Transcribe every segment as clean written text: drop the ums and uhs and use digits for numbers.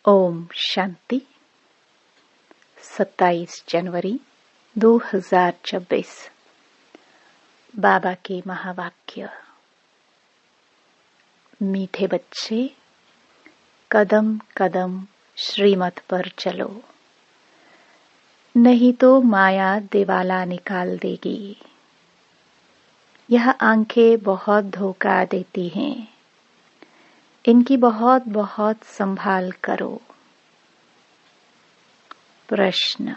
ओम शांति। 27 जनवरी 2026। बाबा के महावाक्य। मीठे बच्चे, कदम कदम श्रीमत पर चलो, नहीं तो माया दिवाला निकाल देगी। यह आंखें बहुत धोखा देती हैं, इनकी बहुत बहुत संभाल करो। प्रश्न: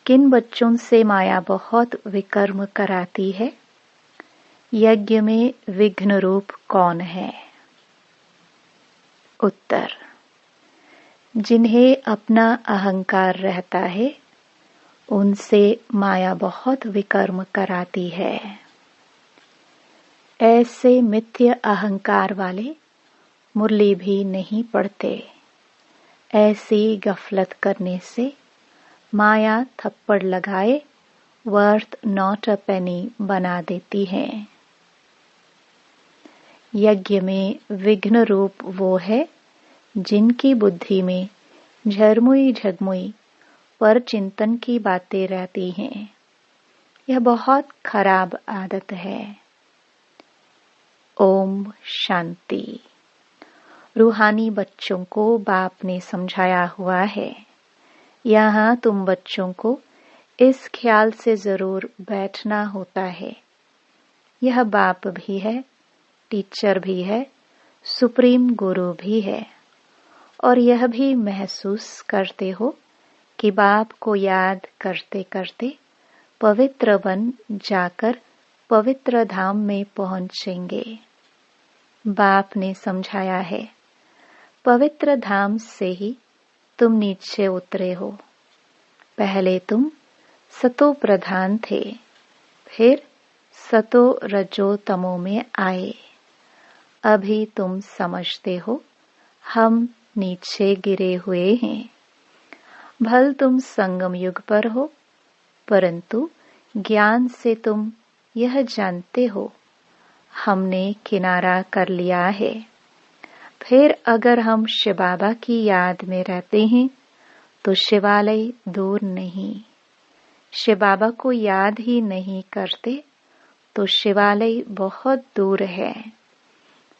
किन बच्चों से माया बहुत विकर्म कराती है? यज्ञ में विघ्न रूप कौन है? उत्तर: जिन्हें अपना अहंकार रहता है, उनसे माया बहुत विकर्म कराती है। ऐसे मिथ्य अहंकार वाले मुरली भी नहीं पढ़ते। ऐसी गफलत करने से माया थप्पड़ लगाए वर्थ नॉट अ पेनी बना देती है। यज्ञ में विघ्न रूप वो है जिनकी बुद्धि में झरमुई झगमुई पर चिंतन की बातें रहती हैं। यह बहुत खराब आदत है। ओम शांति। रूहानी बच्चों को बाप ने समझाया हुआ है। यहाँ तुम बच्चों को इस ख्याल से जरूर बैठना होता है, यह बाप भी है, टीचर भी है, सुप्रीम गुरु भी है, और यह भी महसूस करते हो कि बाप को याद करते करते पवित्र बन जाकर पवित्र धाम में पहुंचेंगे। बाप ने समझाया है, पवित्र धाम से ही तुम नीचे उतरे हो। पहले तुम सतो प्रधान थे, फिर सतो रजो तमो में आए। अभी तुम समझते हो हम नीचे गिरे हुए हैं। भल तुम संगम युग पर हो, परंतु ज्ञान से तुम यह जानते हो हमने किनारा कर लिया है। फिर अगर हम शिव बाबा की याद में रहते हैं तो शिवालय दूर नहीं। शिव बाबा को याद ही नहीं करते तो शिवालय बहुत दूर है।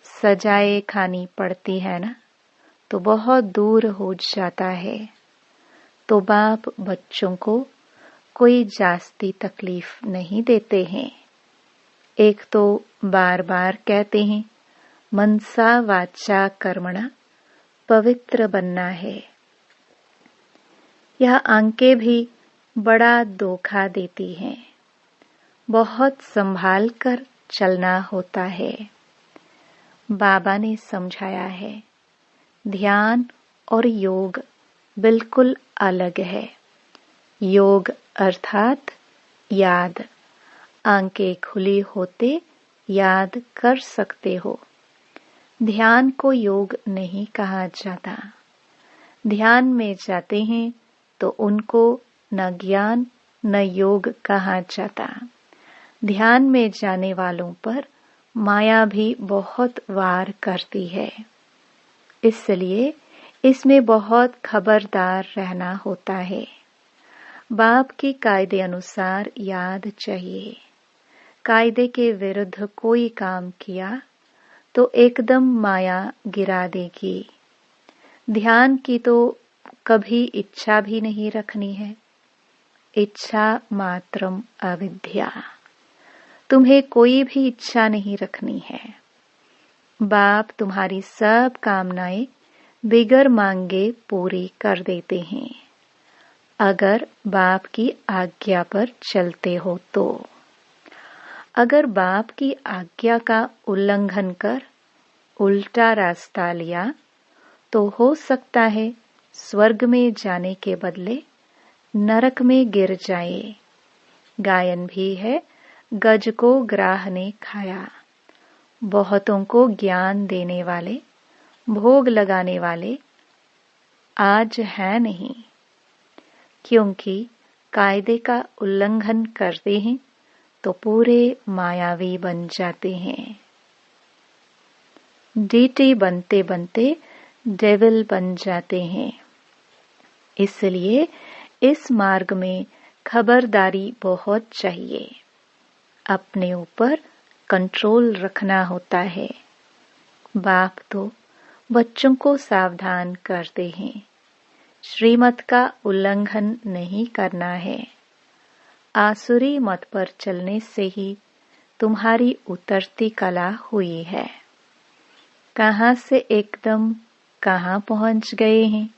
सजाए खानी पड़ती है ना, तो बहुत दूर हो जाता है। तो बाप बच्चों को कोई जास्ती तकलीफ नहीं देते हैं। एक तो बार बार कहते हैं मनसा वाचा कर्मणा पवित्र बनना है। यह आंखें भी बड़ा धोखा देती हैं। बहुत संभाल कर चलना होता है। बाबा ने समझाया है, ध्यान और योग बिल्कुल अलग है। योग अर्थात याद। आंखें खुली होते याद कर सकते हो। ध्यान को योग नहीं कहा जाता। ध्यान में जाते हैं तो उनको न ज्ञान न योग कहा जाता। ध्यान में जाने वालों पर माया भी बहुत वार करती है। इसलिए इसमें बहुत खबरदार रहना होता है। बाप के कायदे अनुसार याद चाहिए। कायदे के विरुद्ध कोई काम किया तो एकदम माया गिरा देगी। ध्यान की तो कभी इच्छा भी नहीं रखनी है। इच्छा मात्रम अविद्या। तुम्हें कोई भी इच्छा नहीं रखनी है। बाप तुम्हारी सब कामनाएं बिगर मांगे पूरी कर देते हैं, अगर बाप की आज्ञा पर चलते हो तो। अगर बाप की आज्ञा का उल्लंघन कर उल्टा रास्ता लिया तो हो सकता है स्वर्ग में जाने के बदले नरक में गिर जाए। गायन भी है, गज को ग्राह ने खाया। बहुतों को ज्ञान देने वाले, भोग लगाने वाले आज है नहीं, क्योंकि कायदे का उल्लंघन करते हैं तो पूरे मायावी बन जाते हैं। डीटी बनते बनते डेविल बन जाते हैं। इसलिए इस मार्ग में खबरदारी बहुत चाहिए। अपने ऊपर कंट्रोल रखना होता है। बाप तो बच्चों को सावधान करते हैं, श्रीमत का उल्लंघन नहीं करना है। आसुरी मत पर चलने से ही तुम्हारी उतरती कला हुई है। कहाँ से एकदम कहाँ पहुंच गए हैं,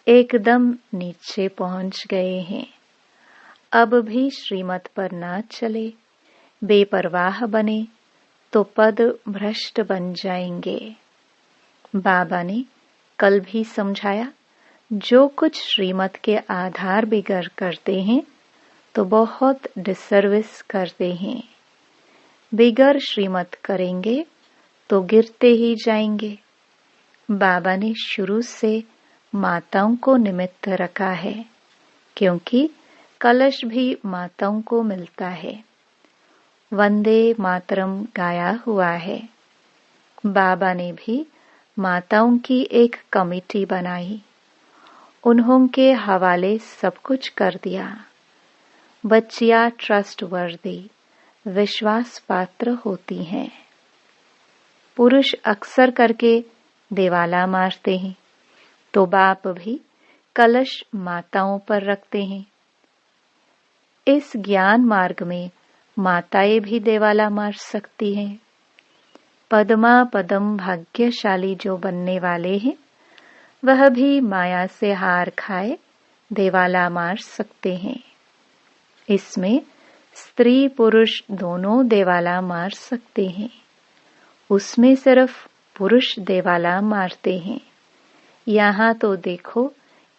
एकदम नीचे पहुंच गए हैं। अब भी श्रीमत पर ना चले, बेपरवाह बने तो पद भ्रष्ट बन जाएंगे। बाबा ने कल भी समझाया, जो कुछ श्रीमत के आधार बिगड़ करते हैं तो बहुत डिसर्विस करते हैं। बिगड़ श्रीमत करेंगे तो गिरते ही जाएंगे। बाबा ने शुरू से माताओं को निमित्त रखा है, क्योंकि कलश भी माताओं को मिलता है। वंदे मातरम गाया हुआ है। बाबा ने भी माताओं की एक कमेटी बनाई, उन्होंने हवाले सब कुछ कर दिया। बच्चियां ट्रस्टवर्दी, विश्वास पात्र होती हैं। पुरुष अक्सर करके देवाला मारते हैं, तो बाप भी कलश माताओं पर रखते हैं। इस ज्ञान मार्ग में माताएं भी देवाला मार सकती हैं। पद्मा पदम भाग्यशाली जो बनने वाले हैं, वह भी माया से हार खाए देवाला मार सकते हैं। इसमें स्त्री पुरुष दोनों देवाला मार सकते हैं। उसमें सिर्फ पुरुष देवाला मारते हैं। यहाँ तो देखो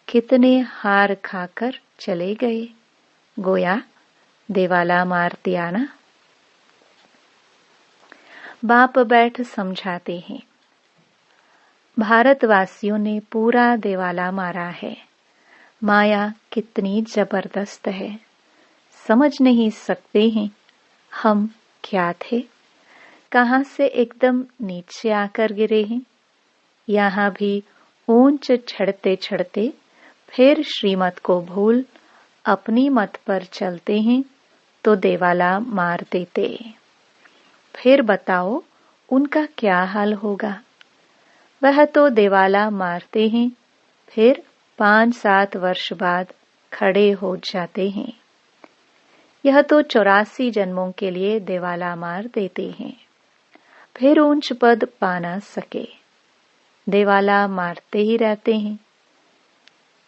कितने हार खाकर चले गए, गोया देवाला मार दिया ना। बाप बैठ समझाते हैं, भारतवासियों ने पूरा देवाला मारा है। माया कितनी जबरदस्त है, समझ नहीं सकते हैं हम क्या थे, कहाँ से एकदम नीचे आकर गिरे हैं। यहाँ भी ऊंच चढ़ते चढ़ते फिर श्रीमत को भूल अपनी मत पर चलते हैं तो देवाला मार देते। फिर बताओ उनका क्या हाल होगा। वह तो देवाला मारते हैं, फिर 5-7 वर्ष बाद खड़े हो जाते हैं। यह तो 84 जन्मों के लिए देवाला मार देते हैं, फिर ऊंच पद पा ना सके, देवाला मारते ही रहते हैं।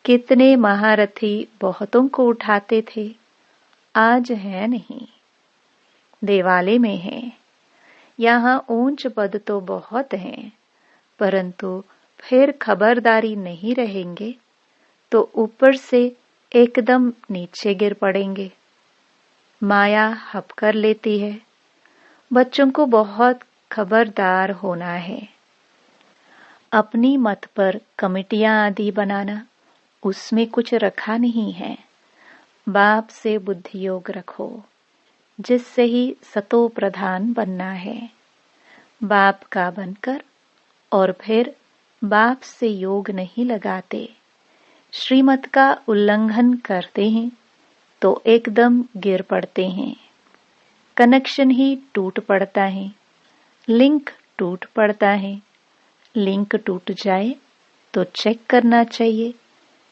कितने महारथी बहुतों को उठाते थे, आज है नहीं, देवाले में है। यहाँ ऊंच पद तो बहुत हैं, परंतु फिर खबरदारी नहीं रहेंगे तो ऊपर से एकदम नीचे गिर पड़ेंगे। माया हप कर लेती है। बच्चों को बहुत खबरदार होना है। अपनी मत पर कमेटियां आदि बनाना, उसमें कुछ रखा नहीं है। बाप से बुद्धि योग रखो, जिससे ही सतो प्रधान बनना है। बाप का बनकर और फिर बाप से योग नहीं लगाते, श्रीमत का उल्लंघन करते हैं तो एकदम गिर पड़ते हैं। कनेक्शन ही टूट पड़ता है, लिंक टूट पड़ता है। लिंक टूट जाए तो चेक करना चाहिए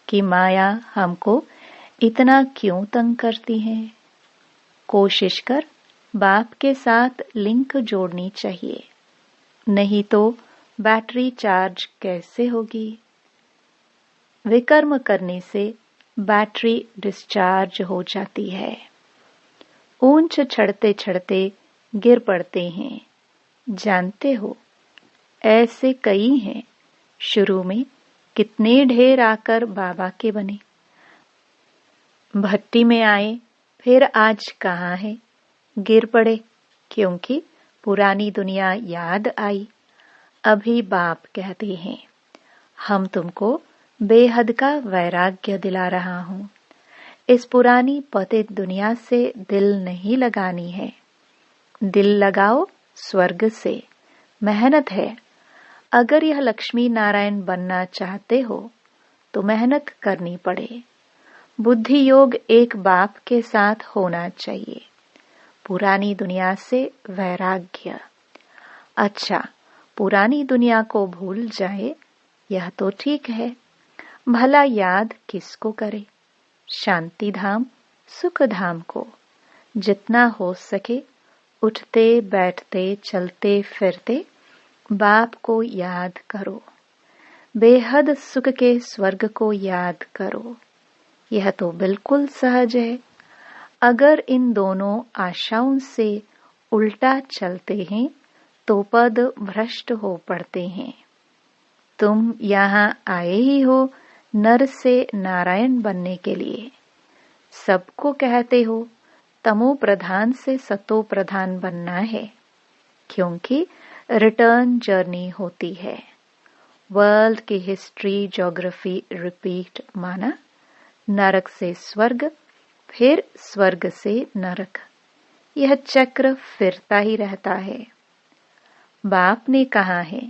कि माया हमको इतना क्यों तंग करती है। कोशिश कर बाप के साथ लिंक जोड़नी चाहिए, नहीं तो बैटरी चार्ज कैसे होगी। विकर्म करने से बैटरी डिस्चार्ज हो जाती है। ऊंच चढ़ते चढ़ते गिर पड़ते हैं, जानते हो ऐसे कई हैं। शुरू में कितने ढेर आकर बाबा के बने, भट्टी में आए, फिर आज कहाँ है, गिर पड़े क्योंकि पुरानी दुनिया याद आई। अभी बाप कहते हैं, हम तुमको बेहद का वैराग्य दिला रहा हूँ। इस पुरानी पतित दुनिया से दिल नहीं लगानी है। दिल लगाओ स्वर्ग से, मेहनत है। अगर यह लक्ष्मी नारायण बनना चाहते हो तो मेहनत करनी पड़े। बुद्धि योग एक बाप के साथ होना चाहिए। पुरानी दुनिया से वैराग्य। अच्छा, पुरानी दुनिया को भूल जाए यह तो ठीक है, भला याद किसको करे? शांति धाम, सुख धाम को। जितना हो सके उठते बैठते चलते फिरते बाप को याद करो। बेहद सुख के स्वर्ग को याद करो। यह तो बिल्कुल सहज है। अगर इन दोनों आशाओं से उल्टा चलते हैं तो पद भ्रष्ट हो पड़ते हैं। तुम यहाँ आए ही हो नर से नारायण बनने के लिए। सबको कहते हो तमो प्रधान से सतो प्रधान बनना है, क्योंकि रिटर्न जर्नी होती है। वर्ल्ड की हिस्ट्री ज्योग्राफी रिपीट माना। नरक से स्वर्ग, फिर स्वर्ग से नरक। यह चक्र फिरता ही रहता है। बाप ने कहा है,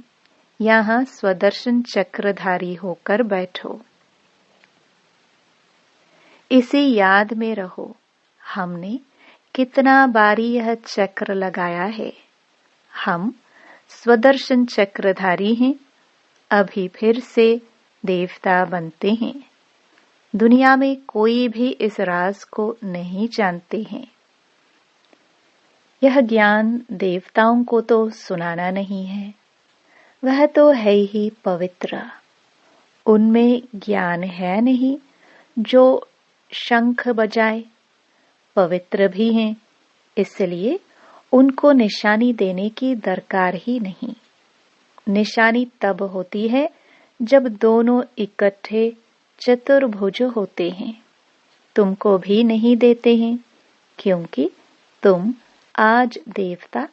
यहाँ स्वदर्शन चक्रधारी होकर बैठो। इसी याद में रहो, हमने कितना बारी यह चक्र लगाया है। हम स्वदर्शन चक्रधारी हैं, अभी फिर से देवता बनते हैं। दुनिया में कोई भी इस राज को नहीं जानते हैं। यह ज्ञान देवताओं को तो सुनाना नहीं है, वह तो है ही पवित्र। उनमें ज्ञान है नहीं जो शंख बजाए। पवित्र भी हैं, इसलिए उनको निशानी देने की दरकार ही नहीं। निशानी तब होती है जब दोनों इकट्ठे चतुर्भुज होते हैं। तुमको भी नहीं देते हैं, क्योंकि तुम आज देवता,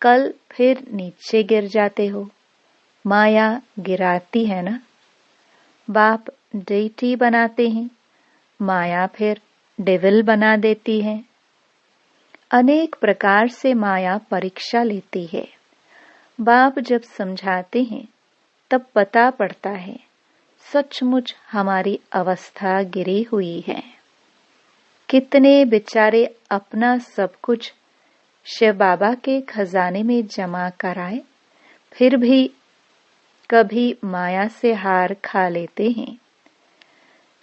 कल फिर नीचे गिर जाते हो। माया गिराती है ना। बाप डेटी बनाते हैं, माया फिर डेविल बना देती है। अनेक प्रकार से माया परीक्षा लेती है। बाप जब समझाते हैं तब पता पड़ता है सचमुच हमारी अवस्था गिरी हुई है। कितने बेचारे अपना सब कुछ शिव बाबा के खजाने में जमा कराए, फिर भी कभी माया से हार खा लेते हैं।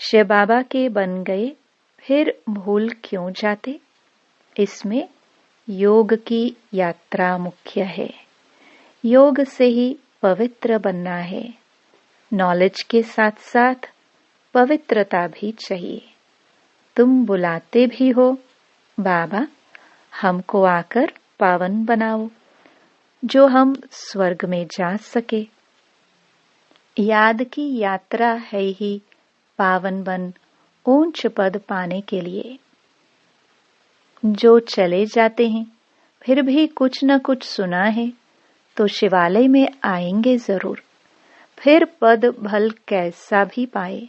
शिव बाबा के बन गए, फिर भूल क्यों जाते? इसमें योग की यात्रा मुख्य है। योग से ही पवित्र बनना है। नॉलेज के साथ साथ पवित्रता भी चाहिए। तुम बुलाते भी हो, बाबा हमको आकर पावन बनाओ, जो हम स्वर्ग में जा सके। याद की यात्रा है ही पावन बन ऊंच पद पाने के लिए। जो चले जाते हैं फिर भी कुछ न कुछ सुना है तो शिवालय में आएंगे जरूर। फिर पद भल कैसा भी पाए,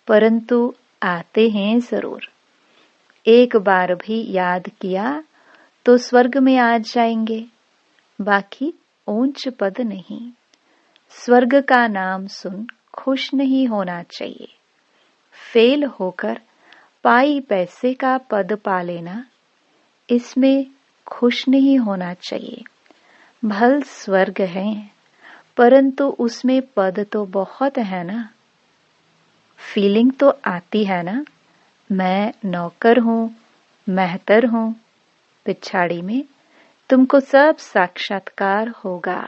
परंतु आते हैं जरूर। एक बार भी याद किया तो स्वर्ग में आ जाएंगे, बाकी ऊंच पद नहीं। स्वर्ग का नाम सुन खुश नहीं होना चाहिए। फेल होकर पाई पैसे का पद पा लेना, इसमें खुश नहीं होना चाहिए। भल स्वर्ग है, परंतु उसमें पद तो बहुत है ना। फीलिंग तो आती है ना, मैं नौकर हूँ, मेहतर हूँ। पिछाड़ी में तुमको सब साक्षात्कार होगा।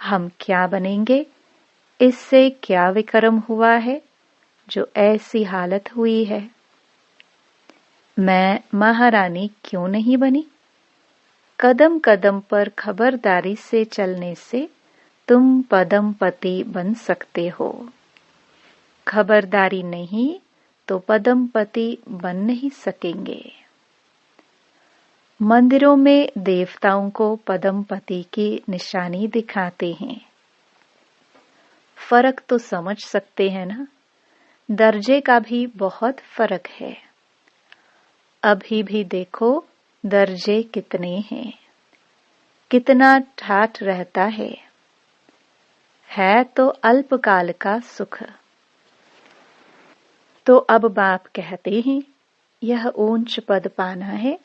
हम क्या बनेंगे, इससे क्या विक्रम हुआ है जो ऐसी हालत हुई है। मैं महारानी क्यों नहीं बनी? कदम कदम पर खबरदारी से चलने से तुम पदमपति बन सकते हो। खबरदारी नहीं तो पदमपति बन नहीं सकेंगे। मंदिरों में देवताओं को पदमपति की निशानी दिखाते हैं। फर्क तो समझ सकते हैं ना। दर्जे का भी बहुत फर्क है। अभी भी देखो दर्जे कितने हैं, कितना ठाठ रहता है। है तो अल्पकाल का सुख। तो अब बाप कहते हैं, यह ऊंच पद पाना है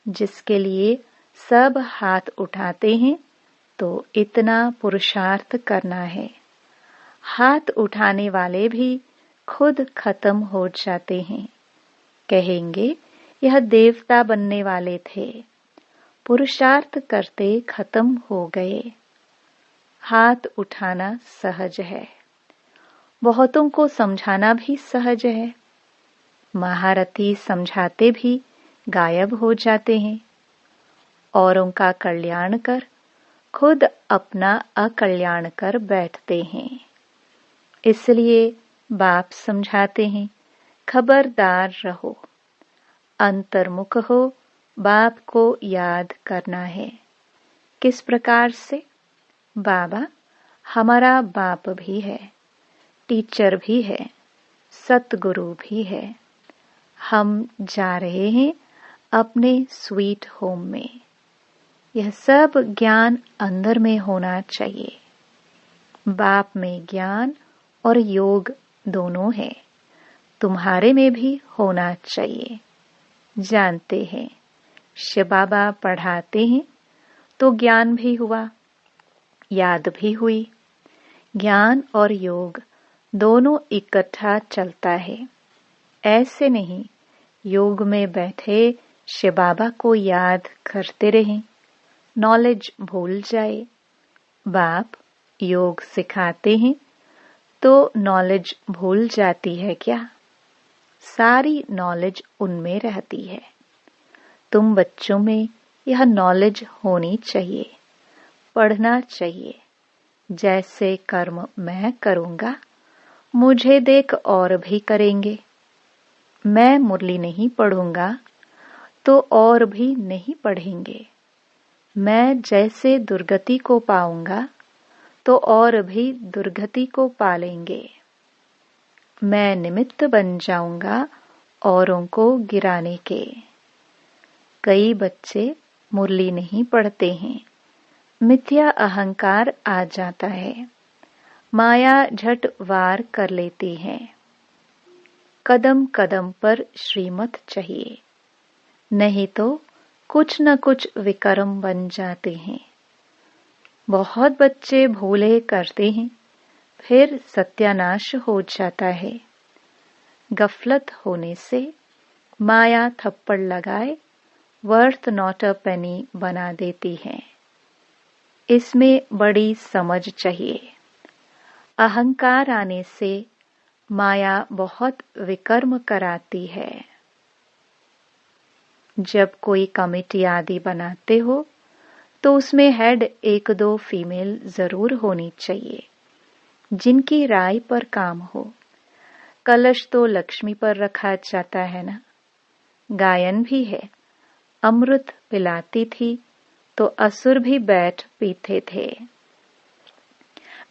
जिसके लिए सब हाथ उठाते हैं, तो इतना पुरुषार्थ करना है। हाथ उठाने वाले भी खुद खत्म हो जाते हैं, कहेंगे यह देवता बनने वाले थे, पुरुषार्थ करते खत्म हो गए। हाथ उठाना सहज है, बहुतों को समझाना भी सहज है। महारथी समझाते भी गायब हो जाते हैं, औरों का कल्याण कर खुद अपना अकल्याण कर बैठते हैं। इसलिए बाप समझाते हैं, खबरदार रहो, अंतर्मुख हो, बाप को याद करना है। किस प्रकार से? बाबा हमारा बाप भी है, टीचर भी है, सतगुरु भी है। हम जा रहे हैं अपने स्वीट होम में। यह सब ज्ञान अंदर में होना चाहिए। बाप में ज्ञान और योग दोनों है, तुम्हारे में भी होना चाहिए। जानते हैं शिव बाबा पढ़ाते हैं तो ज्ञान भी हुआ, याद भी हुई। ज्ञान और योग दोनों इकट्ठा चलता है। ऐसे नहीं योग में बैठे शिव बाबा को याद करते रहें, नॉलेज भूल जाए। बाप योग सिखाते हैं तो नॉलेज भूल जाती है क्या? सारी नॉलेज उनमें रहती है। तुम बच्चों में यह नॉलेज होनी चाहिए, पढ़ना चाहिए। जैसे कर्म मैं करूंगा, मुझे देख और भी करेंगे। मैं मुरली नहीं पढ़ूंगा तो और भी नहीं पढ़ेंगे। मैं जैसे दुर्गति को पाऊंगा तो और भी दुर्गति को पालेंगे। मैं निमित्त बन जाऊंगा औरों को गिराने के। कई बच्चे मुरली नहीं पढ़ते हैं, मिथ्या अहंकार आ जाता है, माया झट वार कर लेती है। कदम कदम पर श्रीमत चाहिए, नहीं तो कुछ न कुछ विकर्म बन जाते हैं। बहुत बच्चे भूले करते हैं, फिर सत्यानाश हो जाता है। गफलत होने से माया थप्पड़ लगाए वर्थ नॉट अ पेनी बना देती है। इसमें बड़ी समझ चाहिए। अहंकार आने से माया बहुत विकर्म कराती है। जब कोई कमेटी आदि बनाते हो तो उसमें हेड 1-2 फीमेल जरूर होनी चाहिए, जिनकी राय पर काम हो। कलश तो लक्ष्मी पर रखा जाता है ना। गायन भी है, अमृत पिलाती थी तो असुर भी बैठ पीते थे।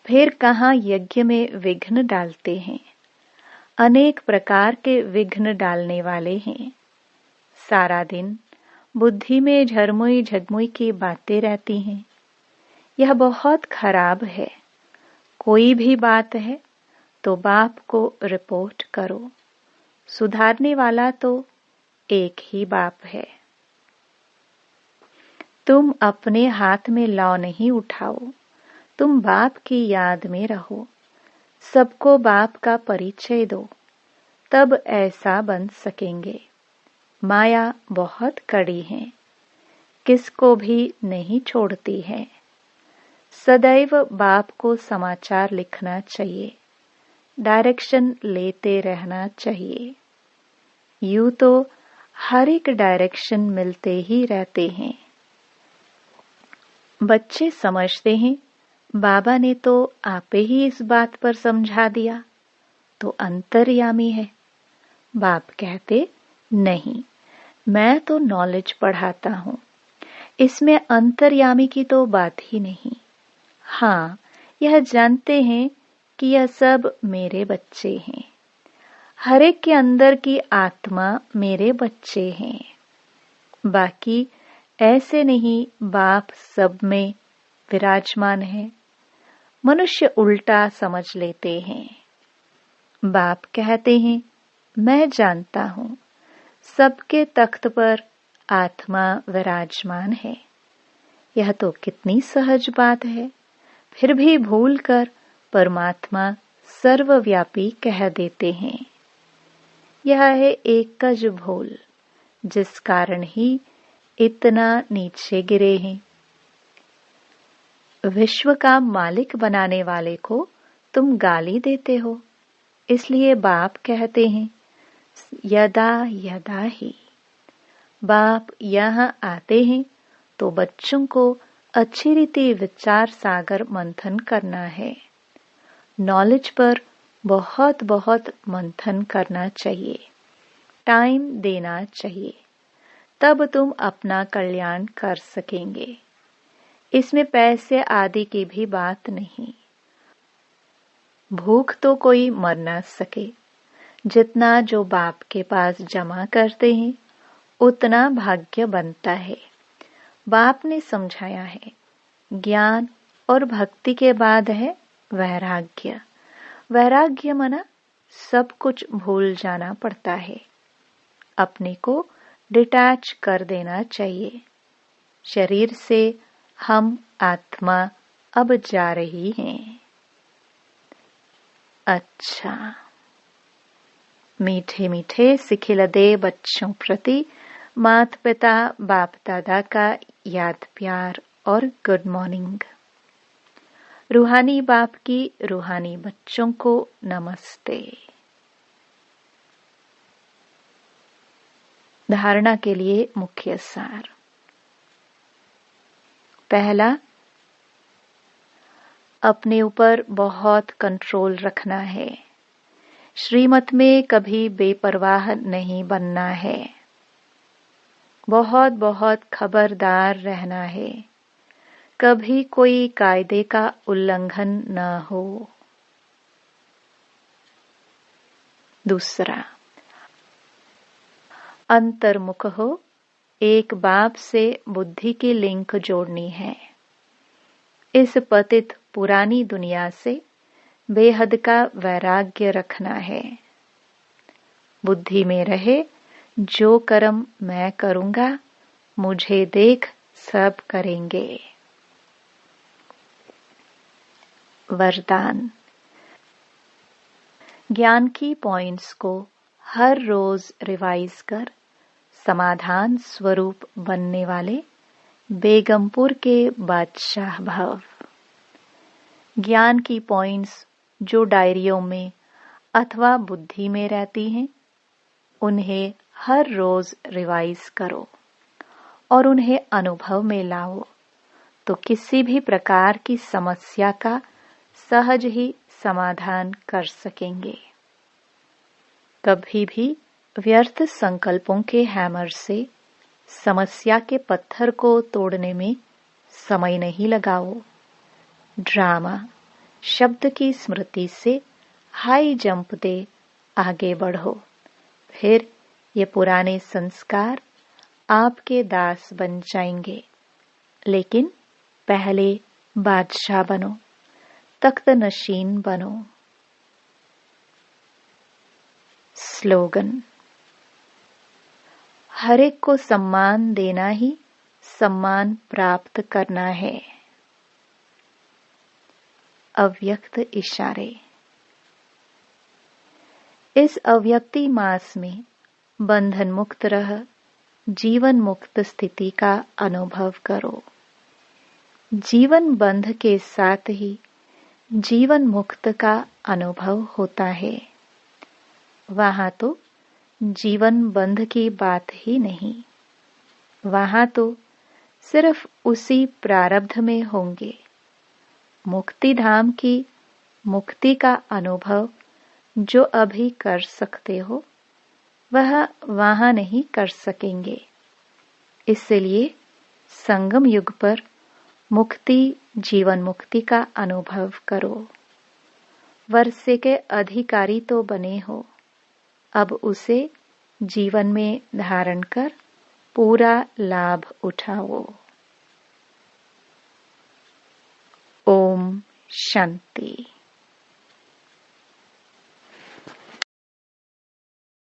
फिर कहाँ यज्ञ में विघ्न डालते हैं। अनेक प्रकार के विघ्न डालने वाले हैं। सारा दिन बुद्धि में झरमुई झगमुई की बातें रहती हैं। यह बहुत खराब है। कोई भी बात है तो बाप को रिपोर्ट करो। सुधारने वाला तो एक ही बाप है। तुम अपने हाथ में लौ नहीं उठाओ, तुम बाप की याद में रहो। सबको बाप का परिचय दो, तब ऐसा बन सकेंगे। माया बहुत कड़ी है, किसको भी नहीं छोड़ती है। सदैव बाप को समाचार लिखना चाहिए, डायरेक्शन लेते रहना चाहिए। यूं तो हर एक डायरेक्शन मिलते ही रहते हैं। बच्चे समझते हैं बाबा ने तो आपे ही इस बात पर समझा दिया, तो अंतर्यामी है। बाप कहते नहीं, मैं तो नॉलेज पढ़ाता हूं, इसमें अंतर्यामी की तो बात ही नहीं। हाँ, यह जानते हैं कि यह सब मेरे बच्चे हैं। हर एक के अंदर की आत्मा मेरे बच्चे हैं। बाकी ऐसे नहीं बाप सब में विराजमान है। मनुष्य उल्टा समझ लेते हैं। बाप कहते हैं, मैं जानता हूँ सबके तख्त पर आत्मा विराजमान है। यह तो कितनी सहज बात है, फिर भी भूलकर परमात्मा सर्वव्यापी कह देते हैं। यह है एकज भूल, जिस कारण ही इतना नीचे गिरे हैं। विश्व का मालिक बनाने वाले को तुम गाली देते हो, इसलिए बाप कहते हैं यदा यदा ही। बाप यहाँ आते हैं तो बच्चों को अच्छी रीति विचार सागर मंथन करना है। नॉलेज पर बहुत बहुत मंथन करना चाहिए, टाइम देना चाहिए, तब तुम अपना कल्याण कर सकेंगे। इसमें पैसे आदि की भी बात नहीं। भूख तो कोई मर न सके। जितना जो बाप के पास जमा करते हैं उतना भाग्य बनता है। बाप ने समझाया है, ज्ञान और भक्ति के बाद है वैराग्य। वैराग्य मना सब कुछ भूल जाना पड़ता है। अपने को डिटैच कर देना चाहिए। शरीर से हम आत्मा अब जा रही हैं। अच्छा, मीठे मीठे सिखिलदे बच्चों प्रति माता पिता बाप दादा का याद प्यार और गुड मॉर्निंग। रूहानी बाप की रूहानी बच्चों को नमस्ते। धारणा के लिए मुख्य सार। पहला, अपने ऊपर बहुत कंट्रोल रखना है। श्रीमत में कभी बेपरवाह नहीं बनना है। बहुत बहुत खबरदार रहना है। कभी कोई कायदे का उल्लंघन न हो। दूसरा, अंतर्मुख हो। एक बाप से बुद्धि की लिंक जोड़नी है। इस पतित पुरानी दुनिया से बेहद का वैराग्य रखना है। बुद्धि में रहे, जो कर्म मैं करूंगा मुझे देख सब करेंगे। वरदान। ज्ञान की पॉइंट्स को हर रोज रिवाइज कर समाधान स्वरूप बनने वाले बेगमपुर के बादशाह भव। ज्ञान की पॉइंट्स जो डायरियों में अथवा बुद्धि में रहती हैं, उन्हें हर रोज रिवाइज करो और उन्हें अनुभव में लाओ, तो किसी भी प्रकार की समस्या का सहज ही समाधान कर सकेंगे। कभी भी व्यर्थ संकल्पों के हैमर से समस्या के पत्थर को तोड़ने में समय नहीं लगाओ। ड्रामा शब्द की स्मृति से हाई जंप दे आगे बढ़ो। फिर ये पुराने संस्कार आपके दास बन जाएंगे। लेकिन पहले बादशाह बनो, तख्त नशीन बनो। स्लोगन। हर एक को सम्मान देना ही सम्मान प्राप्त करना है। अव्यक्त इशारे। इस अव्यक्ति मास में बंधन मुक्त रह जीवन मुक्त स्थिति का अनुभव करो। जीवन बंध के साथ ही जीवन मुक्त का अनुभव होता है। वहां तो जीवन बंध की बात ही नहीं, वहां तो सिर्फ उसी प्रारब्ध में होंगे। मुक्ति धाम की मुक्ति का अनुभव जो अभी कर सकते हो, वह वहां नहीं कर सकेंगे। इसलिए संगम युग पर मुक्ति जीवन मुक्ति का अनुभव करो। वर्षे के अधिकारी तो बने हो, अब उसे जीवन में धारण कर पूरा लाभ उठाओ। ओम शांति।